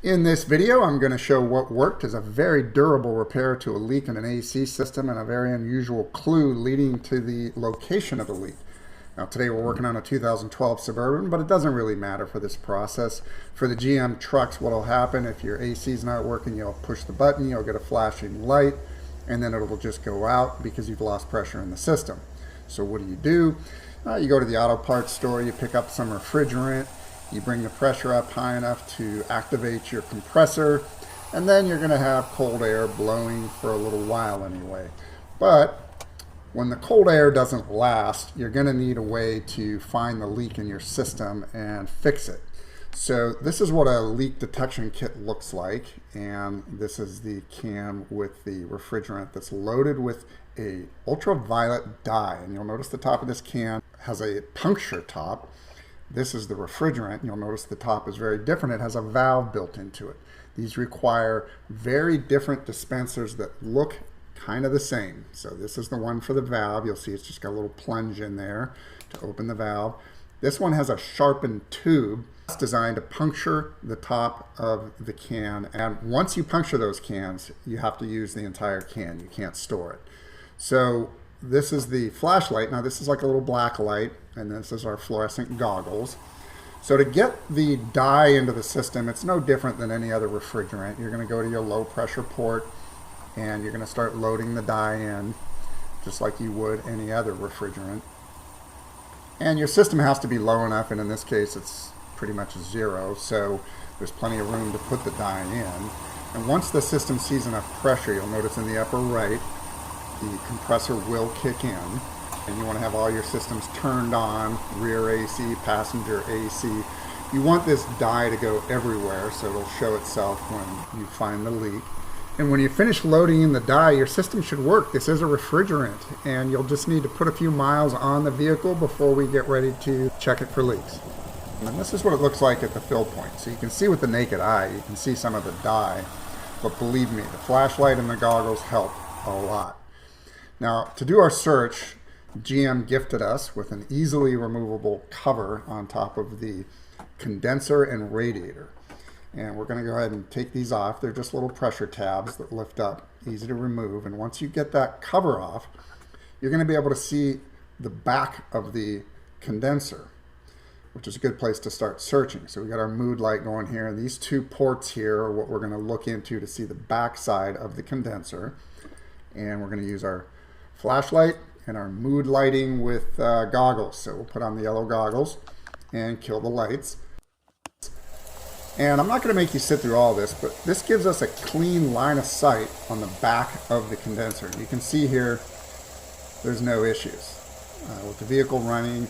In this video, I'm going to show what worked as a very durable repair to a leak in an AC system and a very unusual clue leading to the location of the leak. Now today we're working on a 2012 Suburban, but it doesn't really matter for this process. For the GM trucks, what will happen if your AC is not working, you'll push the button, you'll get a flashing light, and then it will just go out because you've lost pressure in the system. So what do? You go to the auto parts store, you pick up some refrigerant, you bring the pressure up high enough to activate your compressor, and then you're going to have cold air blowing for a little while anyway. But when the cold air doesn't last, you're going to need a way to find the leak in your system and fix it. So this is what a leak detection kit looks like, and this is the can with the refrigerant that's loaded with a ultraviolet dye. And you'll notice the top of this can has a puncture top. This is the refrigerant. You'll notice the top is very different. It has a valve built into it. These require very different dispensers that look kind of the same. So this is the one for the valve. You'll see it's just got a little plunge in there to open the valve. This one has a sharpened tube. It's designed to puncture the top of the can. And once you puncture those cans, you have to use the entire can. You can't store it. So this is the flashlight. Now this is like a little black light, and this is our fluorescent goggles. So to get the dye into the system, it's no different than any other refrigerant. You're going to go to your low pressure port and you're going to start loading the dye in just like you would any other refrigerant. And your system has to be low enough, and in this case it's pretty much zero, so there's plenty of room to put the dye in. And once the system sees enough pressure, you'll notice in the upper right, the compressor will kick in, and you want to have all your systems turned on, rear AC, passenger AC. You want this dye to go everywhere so it'll show itself when you find the leak. And when you finish loading in the dye, your system should work. This is a refrigerant, and you'll just need to put a few miles on the vehicle before we get ready to check it for leaks. And this is what it looks like at the fill point. So you can see with the naked eye, you can see some of the dye, but believe me, the flashlight and the goggles help a lot. Now, to do our search, GM gifted us with an easily removable cover on top of the condenser and radiator. And we're going to go ahead and take these off. They're just little pressure tabs that lift up, easy to remove. And once you get that cover off, you're going to be able to see the back of the condenser, which is a good place to start searching. So we got our mood light going here, and these two ports here are what we're going to look into to see the back side of the condenser. And we're going to use our flashlight and our mood lighting with goggles. So we'll put on the yellow goggles and kill the lights. And I'm not going to make you sit through all this, but this gives us a clean line of sight on the back of the condenser. You can see here there's no issues. With the vehicle running,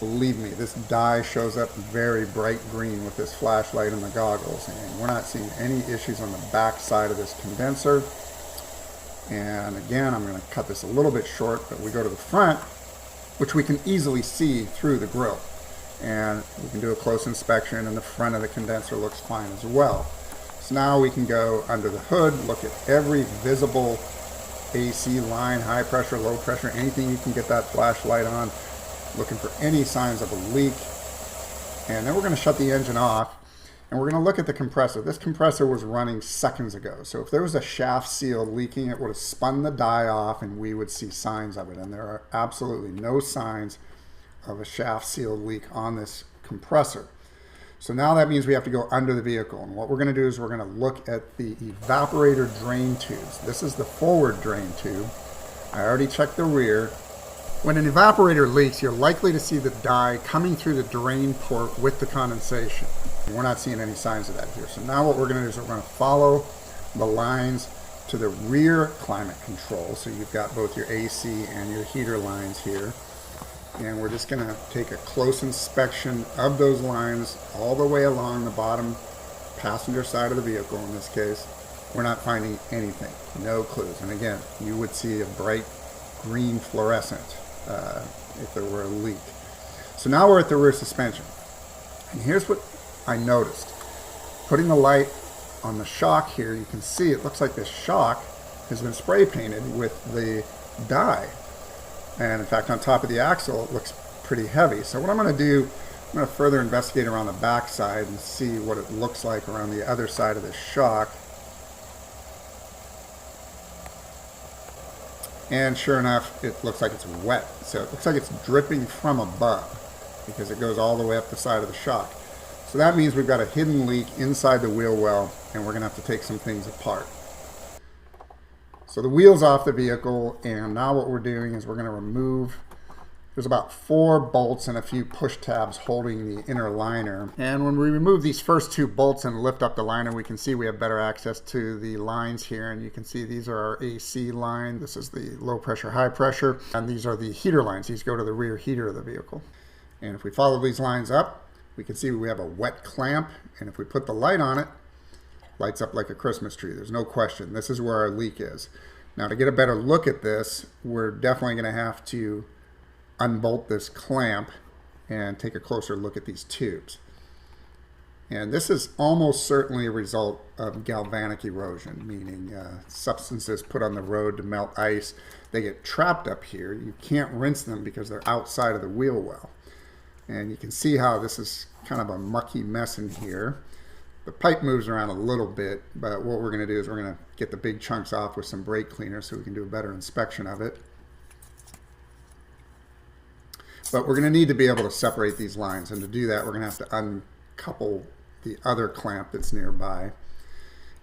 believe me, this dye shows up very bright green with this flashlight and the goggles, and we're not seeing any issues on the back side of this condenser. And again, I'm going to cut this a little bit short, but we go to the front, which we can easily see through the grill. And we can do a close inspection, and the front of the condenser looks fine as well. So now we can go under the hood, look at every visible AC line, high pressure, low pressure, anything you can get that flashlight on, looking for any signs of a leak. And then we're going to shut the engine off, and we're going to look at the compressor. This compressor was running seconds ago, so if there was a shaft seal leaking, it would have spun the dye off and we would see signs of it. And there are absolutely no signs of a shaft seal leak on this compressor. So now that means we have to go under the vehicle, and what we're going to do is we're going to look at the evaporator drain tubes. This is the forward drain tube. I already checked the rear. When an evaporator leaks, you're likely to see the dye coming through the drain port with the condensation. We're not seeing any signs of that here. So now what we're going to do is we're going to follow the lines to the rear climate control. So you've got both your AC and your heater lines here. And we're just going to take a close inspection of those lines all the way along the bottom passenger side of the vehicle in this case. We're not finding anything, no clues. And again, you would see a bright green fluorescent if there were a leak. So now we're at the rear suspension. And here's what I noticed. Putting the light on the shock here, you can see it looks like this shock has been spray painted with the dye. And in fact, on top of the axle, it looks pretty heavy. So what I'm going to do, I'm going to further investigate around the back side and see what it looks like around the other side of the shock. And sure enough, it looks like it's wet. So it looks like it's dripping from above because it goes all the way up the side of the shock. So that means we've got a hidden leak inside the wheel well, and we're going to have to take some things apart. So the wheel's off the vehicle, and now what we're doing is we're going to remove, there's about 4 bolts and a few push tabs holding the inner liner. And when we remove these first 2 bolts and lift up the liner, we can see we have better access to the lines here. And you can see these are our AC line. This is the low pressure, high pressure. And these are the heater lines. These go to the rear heater of the vehicle. And if we follow these lines up, we can see we have a wet clamp. And if we put the light on it, lights up like a Christmas tree. There's no question. This is where our leak is. Now to get a better look at this, we're definitely going to have to unbolt this clamp and take a closer look at these tubes. And this is almost certainly a result of galvanic erosion, meaning substances put on the road to melt ice. They get trapped up here. You can't rinse them because they're outside of the wheel well. And you can see how this is kind of a mucky mess in here. The pipe moves around a little bit, but what we're going to do is we're going to get the big chunks off with some brake cleaner so we can do a better inspection of it. But we're going to need to be able to separate these lines, and to do that we're going to have to uncouple the other clamp that's nearby.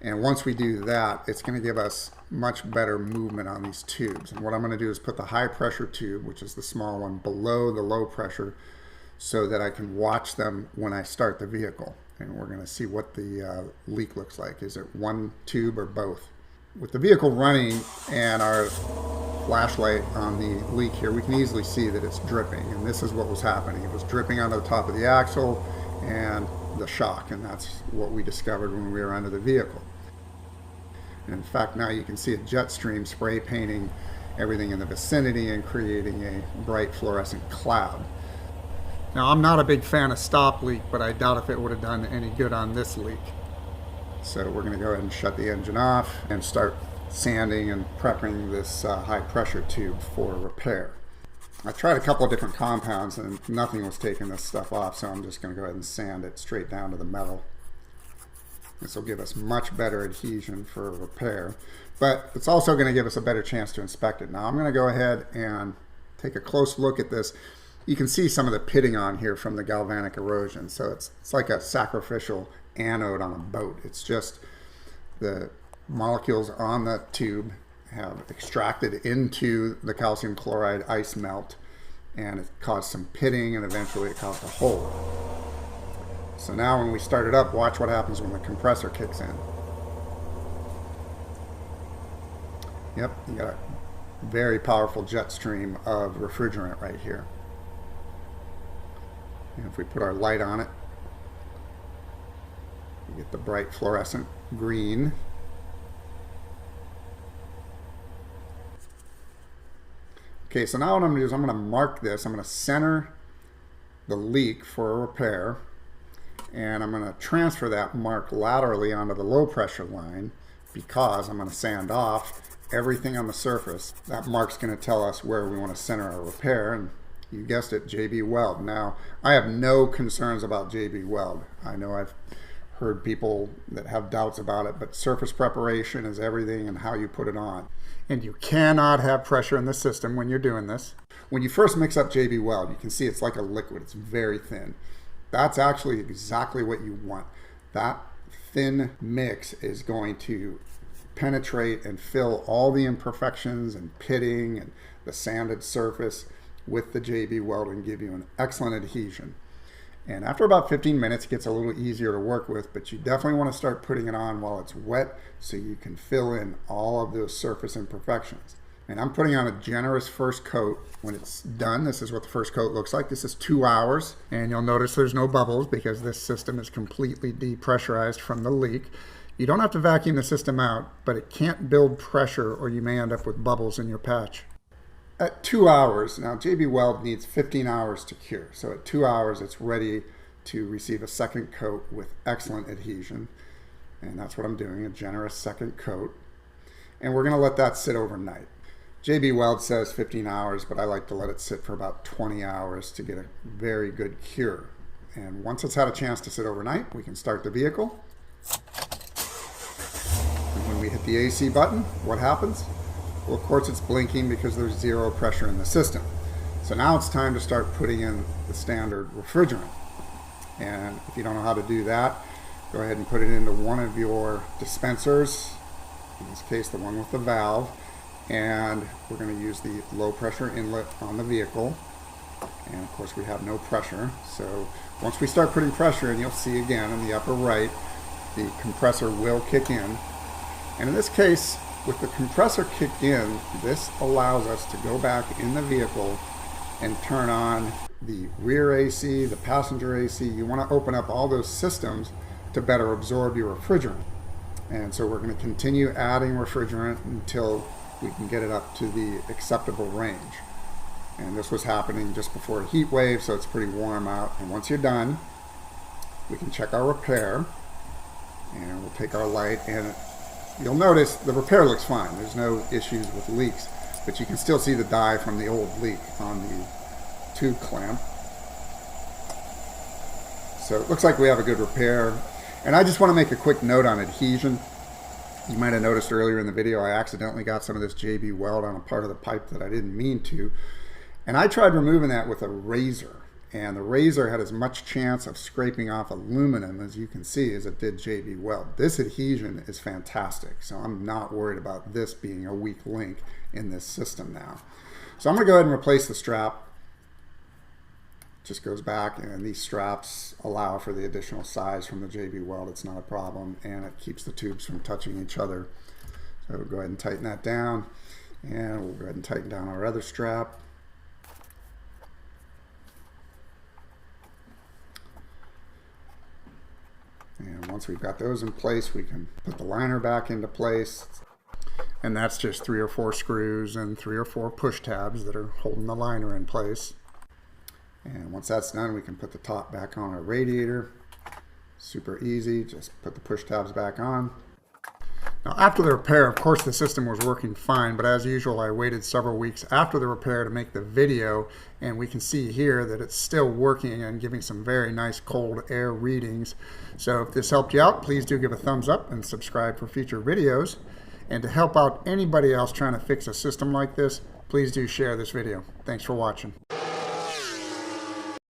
And once we do that, it's going to give us much better movement on these tubes. And what I'm going to do is put the high pressure tube, which is the small one, below the low pressure so that I can watch them when I start the vehicle. And we're going to see what the leak looks like. Is it one tube or both? With the vehicle running and our flashlight on the leak here, we can easily see that it's dripping, and this is what was happening. It was dripping onto the top of the axle and the shock, and that's what we discovered when we were under the vehicle. And in fact, now you can see a jet stream spray painting everything in the vicinity and creating a bright fluorescent cloud. Now, I'm not a big fan of stop leak, but I doubt if it would have done any good on this leak. So we're going to go ahead and shut the engine off and start sanding and prepping this high pressure tube for repair. I tried a couple of different compounds and nothing was taking this stuff off, so I'm just going to go ahead and sand it straight down to the metal. This will give us much better adhesion for repair, but it's also going to give us a better chance to inspect it. Now I'm going to go ahead and take a close look at this. You can see some of the pitting on here from the galvanic erosion, so it's like a sacrificial anode on a boat. It's just the molecules on the tube have extracted into the calcium chloride ice melt, and it caused some pitting, and eventually it caused a hole. So now when we start it up, watch what happens when the compressor kicks in. Yep, you got a very powerful jet stream of refrigerant right here. And if we put our light on it, we get the bright fluorescent green. Okay, so now what I'm going to do is I'm going to mark this. I'm going to center the leak for a repair, and I'm going to transfer that mark laterally onto the low pressure line because I'm going to sand off everything on the surface. That mark's going to tell us where we want to center our repair, and you guessed it, JB Weld. Now, I have no concerns about JB Weld. I know I've heard people that have doubts about it, but surface preparation is everything and how you put it on. And you cannot have pressure in the system when you're doing this. When you first mix up JB Weld, you can see it's like a liquid. It's very thin. That's actually exactly what you want. That thin mix is going to penetrate and fill all the imperfections and pitting and the sanded surface with the JB Weld and give you an excellent adhesion. And after about 15 minutes, it gets a little easier to work with, but you definitely want to start putting it on while it's wet so you can fill in all of those surface imperfections. And I'm putting on a generous first coat. When it's done, this is what the first coat looks like. This is 2 hours, and you'll notice there's no bubbles because this system is completely depressurized from the leak. You don't have to vacuum the system out, but it can't build pressure or you may end up with bubbles in your patch. At 2 hours, now JB Weld needs 15 hours to cure. So at 2 hours, it's ready to receive a second coat with excellent adhesion. And that's what I'm doing, a generous second coat. And we're going to let that sit overnight. JB Weld says 15 hours, but I like to let it sit for about 20 hours to get a very good cure. And once it's had a chance to sit overnight, we can start the vehicle. And when we hit the AC button, what happens? Well, of course it's blinking because there's zero pressure in the system. So now it's time to start putting in the standard refrigerant. And if you don't know how to do that, go ahead and put it into one of your dispensers, in this case the one with the valve, and we're going to use the low pressure inlet on the vehicle. And of course we have no pressure, so once we start putting pressure in, you'll see again in the upper right, the compressor will kick in. And in this case, with the compressor kicked in, this allows us to go back in the vehicle and turn on the rear AC, the passenger AC. You want to open up all those systems to better absorb your refrigerant. And so we're going to continue adding refrigerant until we can get it up to the acceptable range. And this was happening just before a heat wave, so it's pretty warm out. And once you're done, we can check our repair. And we'll take our light, and you'll notice the repair looks fine. There's no issues with leaks, but you can still see the dye from the old leak on the tube clamp. So it looks like we have a good repair. And I just want to make a quick note on adhesion. You might have noticed earlier in the video I accidentally got some of this JB Weld on a part of the pipe that I didn't mean to. And I tried removing that with a razor. And the razor had as much chance of scraping off aluminum, as you can see, as it did JB Weld. This adhesion is fantastic, so I'm not worried about this being a weak link in this system now. So I'm going to go ahead and replace the strap. Just goes back, and these straps allow for the additional size from the JB Weld. It's not a problem, and it keeps the tubes from touching each other. So we'll go ahead and tighten that down, and we'll go ahead and tighten down our other strap. And once we've got those in place, we can put the liner back into place. And that's just 3 or 4 screws and 3 or 4 push tabs that are holding the liner in place. And once that's done, we can put the top back on our radiator. Super easy, just put the push tabs back on. Now after the repair, of course the system was working fine, but as usual I waited several weeks after the repair to make the video, and we can see here that it's still working and giving some very nice cold air readings. So if this helped you out, please do give a thumbs up and subscribe for future videos. And to help out anybody else trying to fix a system like this, please do share this video. Thanks for watching.